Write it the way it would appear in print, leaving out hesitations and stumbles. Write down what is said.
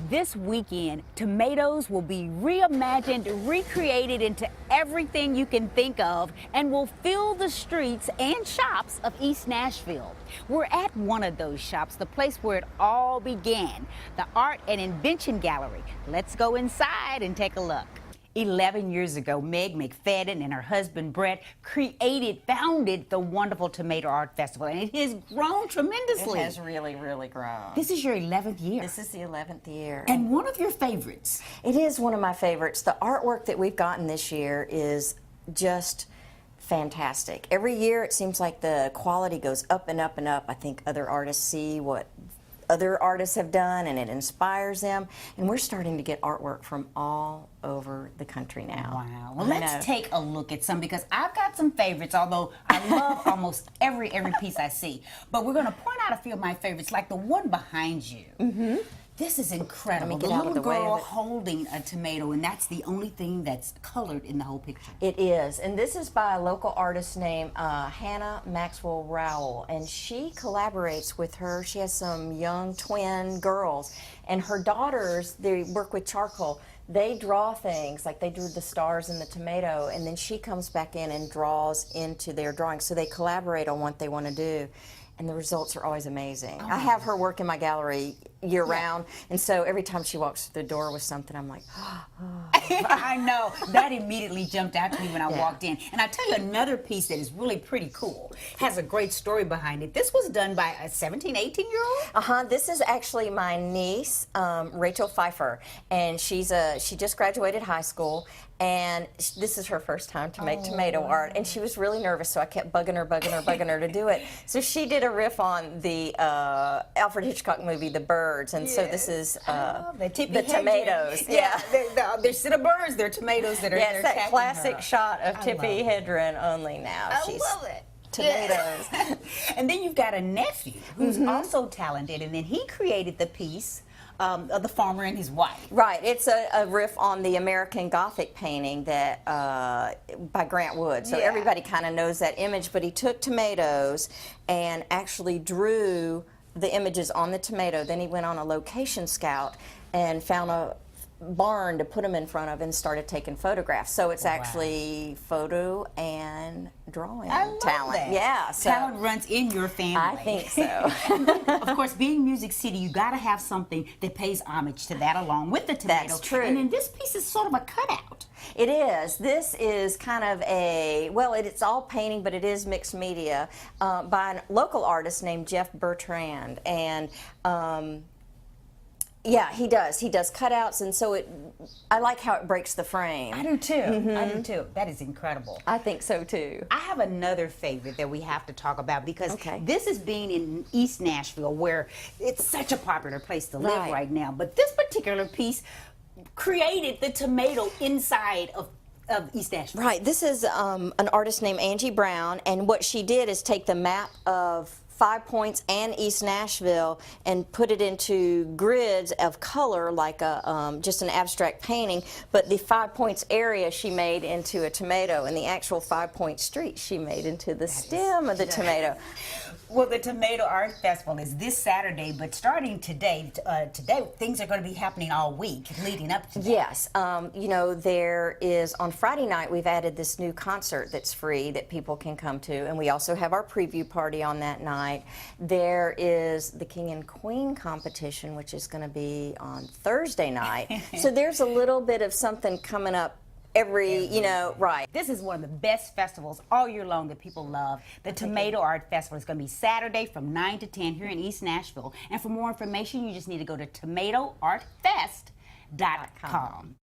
This weekend, tomatoes will be reimagined, recreated into everything you can think of, and will fill the streets and shops of East Nashville. We're at one of those shops, the place where it all began, the Art and Invention Gallery. Let's go inside and take a look. 11 years ago, Meg MacFadyen and her husband Brett founded the wonderful Tomato Art Festival, and it has grown tremendously. It has really, really grown. This is your 11th year. This is the 11th year. And one of your favorites. It is one of my favorites. The artwork that we've gotten this year is just fantastic. Every year it seems like the quality goes up and up and up. I think other artists see what other artists have done and it inspires them, and we're starting to get artwork from all over the country now. Wow. Well, let's take a look at some, because I've got some favorites, although I love almost every piece I see. But we're going to point out a few of my favorites, like the one behind you. Mm-hmm. This is incredible. The little girl holding a tomato, and that's the only thing that's colored in the whole picture. It is, and this is by a local artist named Hannah Maxwell Rowell, and she collaborates with her. She has some young twin girls, and her daughters, they work with charcoal. They draw things, like they drew the stars in the tomato, and then she comes back in and draws into their drawing. So they collaborate on what they want to do, and the results are always amazing. I have her work in my gallery year-round, and so every time she walks through the door with something, I'm like, oh. I know. That immediately jumped out to me when I walked in. And I'll tell you another piece that is really pretty cool. Has a great story behind it. This was done by a 17, 18-year-old? This is actually my niece, Rachel Pfeiffer, and she just graduated high school, and this is her first time to make tomato art, and she was really nervous, so I kept bugging her to do it. So she did a riff on the Alfred Hitchcock movie, The Birds, and so this is the tomatoes. Yeah, instead of birds, they're tomatoes that are it's that classic shot of Tippi Hedren, only now she's love it. Tomatoes. Yes. And then you've got a nephew who's also talented, and then he created the piece of the farmer and his wife. Right, it's a riff on the American Gothic painting that by Grant Wood. So everybody kind of knows that image, but he took tomatoes and actually drew the images on the tomato. Then he went on a location scout and found a barn to put them in front of and started taking photographs. So it's actually photo and drawing talent. That. Yeah, so talent runs in your family. I think so. Of course, being Music City, you got to have something that pays homage to that along with the tomato. That's true. And then this piece is sort of a cutout. It is. This is kind of a, well, it's all painting, but it is mixed media by a local artist named Jeff Bertrand. And yeah, he does. He does cutouts, and so I like how it breaks the frame. I do too. I do too. That is incredible. I think so too. I have another favorite that we have to talk about, because this is being in East Nashville, where it's such a popular place to live right now. But this particular piece created the tomato inside of East Nashville. Right. This is an artist named Angie Brown, and what she did is take the map of 5 Points and East Nashville and put it into grids of color, like a just an abstract painting, but the 5 Points area she made into a tomato, and the actual 5 Point street she made into the stem of the tomato. Well, the Tomato Art Festival is this Saturday, but starting today, things are going to be happening all week leading up to that. Yes. You know, there is, on Friday night, we've added this new concert that's free that people can come to, and we also have our preview party on that night. There is the King and Queen competition, which is going to be on Thursday night. So there's a little bit of something coming up you know, This is one of the best festivals all year long that people love. The Tomato Art Festival is going to be Saturday from 9 to 10 here in East Nashville. And for more information, you just need to go to tomatoartfest.com.